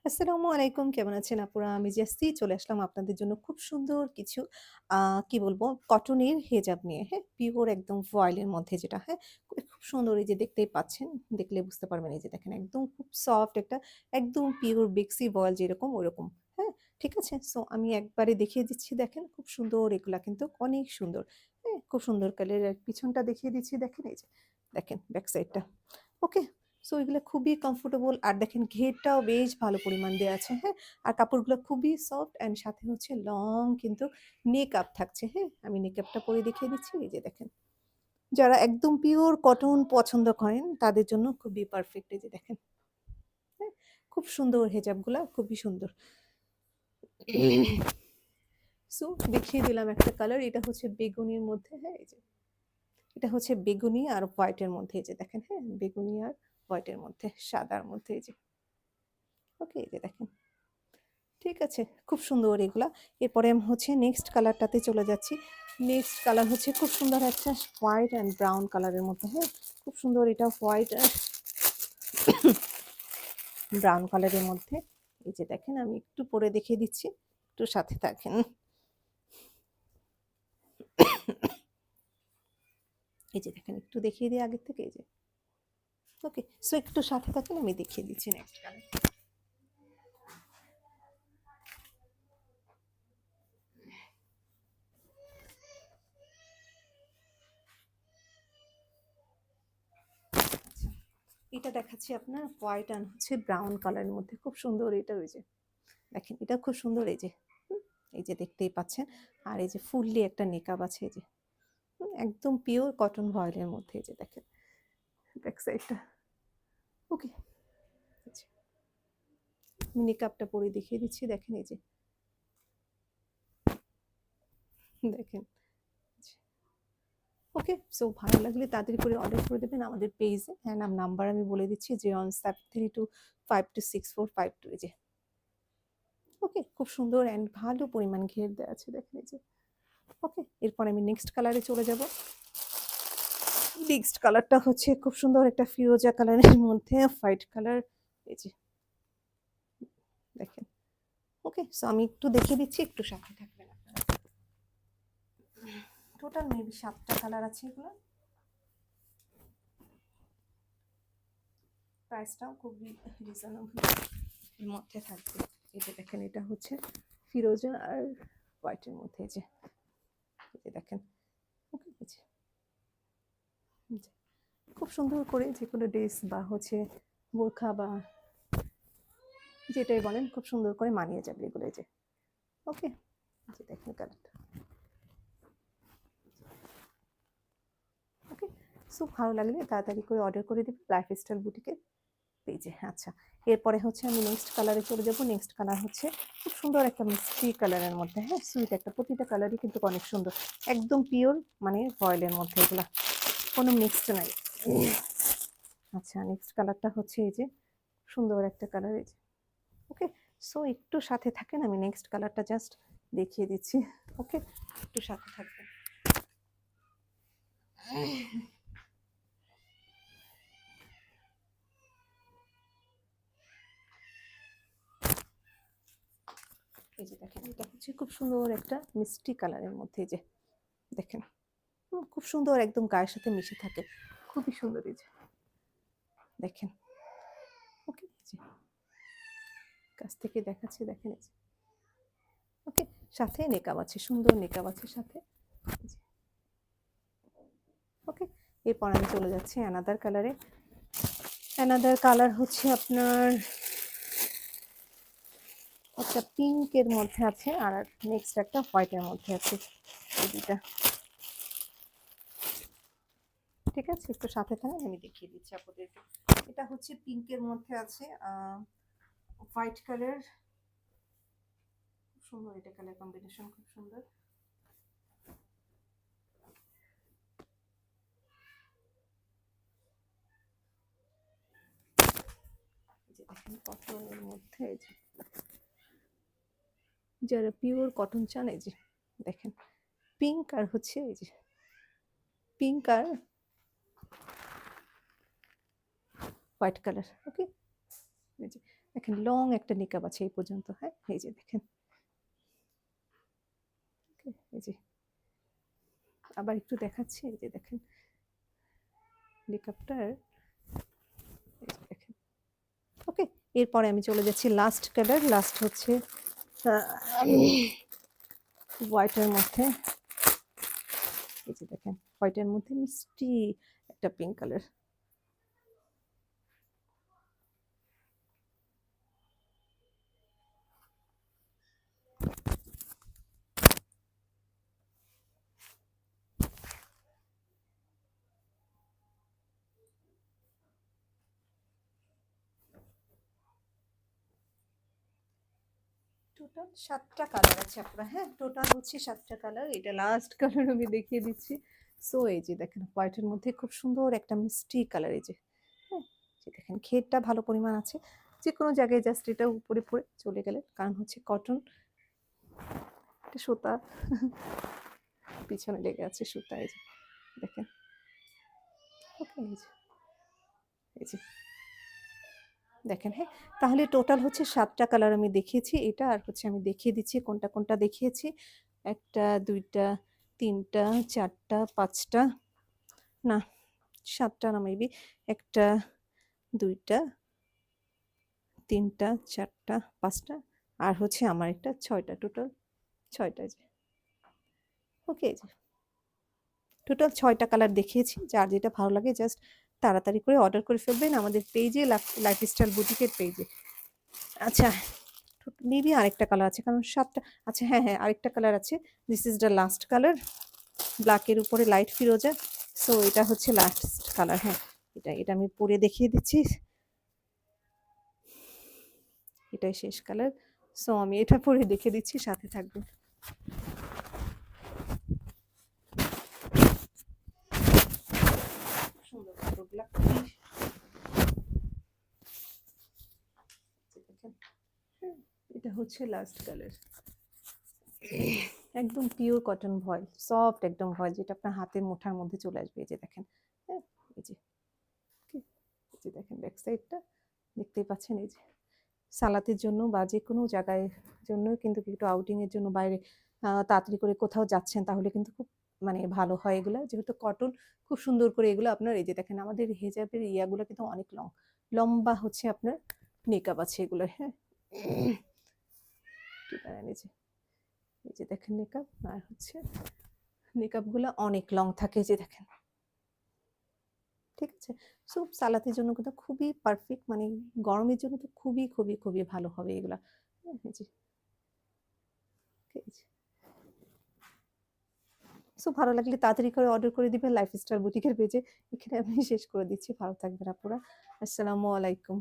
আসসালামু আলাইকুম। কেমন আছেন আপুরা? আমি জেসি চলে আসলাম আপনাদের জন্য খুব সুন্দর কিছু কি বলবো কটনের হেজাব নিয়ে, হ্যাঁ? পিওর একদম ভয়েলের মধ্যে যেটা, হ্যাঁ? খুব সুন্দর এই যে দেখতেই পাচ্ছেন, দেখলে বুঝতে পারবেন এই যে দেখেন একদম খুব সফট একটা একদম পিওর বেক্সি ভয়েল যেরকম ওরকম, হ্যাঁ? ঠিক আছে? সো আমি একবারে দেখিয়ে দিচ্ছি দেখেন খুব সুন্দর এগুলা কিন্তু অনেক সুন্দর, হ্যাঁ? খুব সুন্দর কালার আর পিছনটা দেখিয়ে দিচ্ছি দেখেন এই যে, দেখেন ব্যাক সাইডটা। ওকে? সো এগুলো খুবই কমফোর্টেবল আর দেখেন ঘেরটাও বেশ ভালো পরিমাণ দেয়া আছে, হ্যাঁ? আর কাপড়গুলো খুবই সফট অ্যান্ড সাথে হচ্ছে লং কিন্তু নেক আপ থাকছে, হ্যাঁ? আমি নেক আপটা পরে দেখিয়ে দিচ্ছি, এই যে দেখেন। যারা একদম পিওর কটন পছন্দ করেন তাদের জন্য খুবই পারফেক্ট এই যে দেখেন, হ্যাঁ? খুব সুন্দর হেজাবগুলা, খুবই সুন্দর। সো দেখিয়ে দিলাম একটা কালার, এটা হচ্ছে বেগুনির মধ্যে, হ্যাঁ? এই যে এটা হচ্ছে বেগুনি আর হোয়াইটের মধ্যে, এই যে দেখেন, হ্যাঁ? বেগুনি আর হোয়াইটের মধ্যে, সাদার মধ্যে এই যে। ওকে, এই যে দেখেন। ঠিক আছে, খুব সুন্দর এগুলা। এরপরে আমি হচ্ছে নেক্সট কালারটাতে চলে যাচ্ছি। নেক্সট কালার হচ্ছে খুব সুন্দর একটা হোয়াইট অ্যান্ড ব্রাউন কালারের মধ্যে, হ্যাঁ? খুব সুন্দর এটা হোয়াইট আর ব্রাউন কালারের মধ্যে। এই যে দেখেন আমি একটু পরে দেখিয়ে দিচ্ছি। একটু সাথে থাকেন। এই যে দেখেন একটু দেখিয়ে দিই আগের থেকে এই যে। ওকে, সো একটু সাথে থাকেন আমি দেখিয়ে দিচ্ছি নেক্সট কালার। আচ্ছা, এটা দেখাচ্ছি আপনার হোয়াইট অ্যান্ড হচ্ছে ব্রাউন কালারের মধ্যে। খুব সুন্দর এটা ওই যে। দেখেন এটা খুব সুন্দর এই যে। এই যে দেখতেই পাচ্ছেন। আর এই যে ফুললি একটা নেকআপ আছে এই যে। একদম পিওর কটন ভয়েলের মধ্যে এই যে দেখেন ব্যাক সাইডটা। ওকে, আমি নেকআপটা পরে দেখিয়ে দিচ্ছি দেখেন এই যে দেখেন। ওকে, সো ভালো লাগলে তাড়াতাড়ি করে অর্ডার করে দেবেন আমাদের পেজে। হ্যাঁ, নাম্বার আমি বলে দিচ্ছি 017325452 এই যে। ওকে, খুব সুন্দর অ্যান্ড ভালো পরিমাণ ঘের দেওয়া আছে দেখেন এই যে। ওকে, এরপর আমি নেক্সট কালারে চলে যাব। নেক্সট কালারটা হচ্ছে খুব সুন্দর একটা ফিরোজা কালারের মধ্যে হোয়াইট কালার এই যে দেখেন। ওকে, সো আমি একটু দেখিয়ে দিচ্ছি, একটু সাথে থাকবেন আপনারা। টোটাল মেবি 7টা কালার আছে এগুলো। প্রাইসটাও খুবই রিজনেবল এর মধ্যে থাকবে। এই যে দেখেন এটা হচ্ছে ফিরোজা আর হোয়াইটের মধ্যে এই যে দেখেন। ওকে, এই যে খুব সুন্দর করে যে কোনো ড্রেস বা হচ্ছে বোরখা বা যেটাই বলেন খুব সুন্দর করে মানিয়ে যাবে এগুলো এই যে। ওকে, যে দেখেন কালারটা। ওকে, সো ভালো লাগলে তাড়াতাড়ি করে অর্ডার করে দিবেন লাইফস্টাইল বুটিকে পেজে। আচ্ছা, এরপরে হচ্ছে আমি নেক্সট কালারে চলে যাব। নেক্সট কালার হচ্ছে খুব সুন্দর একটা মিষ্টি কালারের মধ্যে, হ্যাঁ? সুইট একটা, প্রতিটা কালারই কিন্তু অনেক সুন্দর। একদম পিওর মানে ভয়েলের মধ্যে এগুলা। কোনো মিক্সড নাই। আচ্ছা, নেক্সট কালারটা হচ্ছে এই যে সুন্দর একটা কালার এই যে। ওকে, সো একটু সাথে থাকেন, আমি নেক্সট কালারটা জাস্ট দেখিয়ে দিচ্ছি। ওকে, একটু সাথে থাকবেন। এই যে দেখেন এটা হচ্ছে খুব সুন্দর একটা মিষ্টি কালারের মধ্যে এই যে দেখেন। খুব সুন্দর একদম গায়ের সাথে মিশে থাকে। খুবই সুন্দর এই যে দেখেন। ওকে, এই যে কাছ থেকে দেখাচ্ছি দেখেন এই যে। ওকে, সাথে নেকআপ আছে, সুন্দর নেকআপ আছে সাথে। ওকে, এরপর আমি চলে যাচ্ছি অ্যানাদার কালারে। অ্যানাদার কালার হচ্ছে আপনার একটা পিঙ্কের মধ্যে আছে আর নেক্সট একটা হোয়াইটের মধ্যে আছে, এই দুটা। ঠিক আছে, একটু সাথে থাকেন আমি দেখিয়ে দিচ্ছি আপনাদেরকে। এটা হচ্ছে পিঙ্কের মধ্যে আছে হোয়াইট কালার। খুব সুন্দর এটা কালার কম্বিনেশন, খুব সুন্দর। এই যে দেখেন কটনের মধ্যে এই যে যারা পিওর কটন চান এই যে দেখেন পিঙ্ক আর হচ্ছে এই যে পিঙ্ক আর হোয়াইট কালার। ওকে, এই যে দেখেন লং একটা নিকাব আছে এই পর্যন্ত, হ্যাঁ? এই যে দেখেন। ওকে, এই যে আবার একটু দেখাচ্ছি, এই যে দেখেন নিকাবটার, এই যে দেখেন। ওকে, এরপরে আমি চলে যাচ্ছি লাস্ট কালার, লাস্ট হচ্ছে হোয়াইটের মধ্যে, এই যে দেখেন হোয়াইটের মধ্যে মিষ্টি একটা পিঙ্ক কালার। টোটাল 7টা কালার আছে আপনার, হ্যাঁ? টোটাল হচ্ছে 7টা কালার। এটা লাস্ট কালার আমি দেখিয়ে দিচ্ছি। সো এই যে দেখেন হোয়াইটের মধ্যে খুব সুন্দর একটা মিষ্টি কালার, এই যে, হ্যাঁ? যে দেখেন ঘেরটা ভালো পরিমাণ আছে। যেকোনো জায়গায় জাস্ট এটা উপরে পরে চলে গেলেন। কারণ হচ্ছে কটন, এটা সুতা পিছনে লেগে আছে সুতা, এই যে দেখেন। ওকে, এই যে, এই যে দেখেন, হ্যাঁ? তাহলে টোটাল হচ্ছে 7টা কালার আমি দেখিয়েছি। এটা আর হচ্ছে আমি দেখিয়ে দিচ্ছি কোনটা, কোনটা দেখিয়েছি। ১ টা, ২ টা, ৩ টা, ৪ টা, ৫ টা, না ৭ টা না মেবি। ১ টা, ২ টা, ৩ টা, ৪ টা, ৫ টা আর হচ্ছে আমার একটা ৬ টা, টোটাল ৬ টা, যে। ওকে, এই যে টোটাল ৬ টা কালার দেখিয়েছি। যার যেটা ভালো লাগে জাস্ট তাড়াতাড়ি করে অর্ডার করে ফেলবেন আমাদের পেজে, লাইফস্টাইল বুটিকের পেজে। আচ্ছা, মেবি আরেকটা কালার আছে কারণ ৭ টা, আচ্ছা হ্যাঁ, হ্যাঁ আরেকটা কালার আছে। This is the last colour. Black এর উপরে লাইট ফিরোজা। সো এটা হচ্ছে লাস্ট কালার, হ্যাঁ। এটা আমি পরে দেখিয়ে দিচ্ছি। এটাই শেষ কালার। সো আমি এটা পরে দেখিয়ে দিচ্ছি, সাথে থাকবেন। সুন্দর কাপড়গুলা, দেখেন। এটা হচ্ছে লাস্ট কালার। একদম পিওর কটন ভয়েল, সফট একদম ভয়েল, যেটা আপনার হাতের মুঠার মধ্যে চলে আসবে, এই যে দেখেন, হ্যাঁ? এই যে, এই যে দেখেন ব্যাক সাইডটা দেখতেই পাচ্ছেন, এই যে সালাতের জন্য বা যেকোনো জায়গায় জন্য কিন্তু একটু আউটিং এর জন্য বাইরে তাড়াতাড়ি করে কোথাও যাচ্ছেন তাহলে কিন্তু খুব মানে ভালো হয় এগুলা। যেহেতু কটন খুব সুন্দর করে এগুলো আপনার, এই যে দেখেন আমাদের হিজাবের ইয়াগুলো কিন্তু অনেক লম্বা হচ্ছে আপনার নেকআপ আছে এগুলো, হ্যাঁ? একটু দাঁড়ান, এই যে দেখেন নেকআপ, আর হচ্ছে নেকআপগুলো অনেক লং থাকে, এই যে দেখেন। ঠিক আছে? সো সালাতের জন্য কিন্তু খুবই পারফেক্ট, মানে গরমের জন্য তো খুবই, খুবই, খুবই ভালো হবে এগুলা। হ্যাঁ, এই যে, এই যে। সো ভালো লাগলে তাড়াতাড়ি করে অর্ডার করে দিবেন লাইফস্টাইল বুটিকের পেজে। এখানে আমি শেষ করে দিচ্ছি। ভালো থাকবেন আপুরা। আসসালামু আলাইকুম।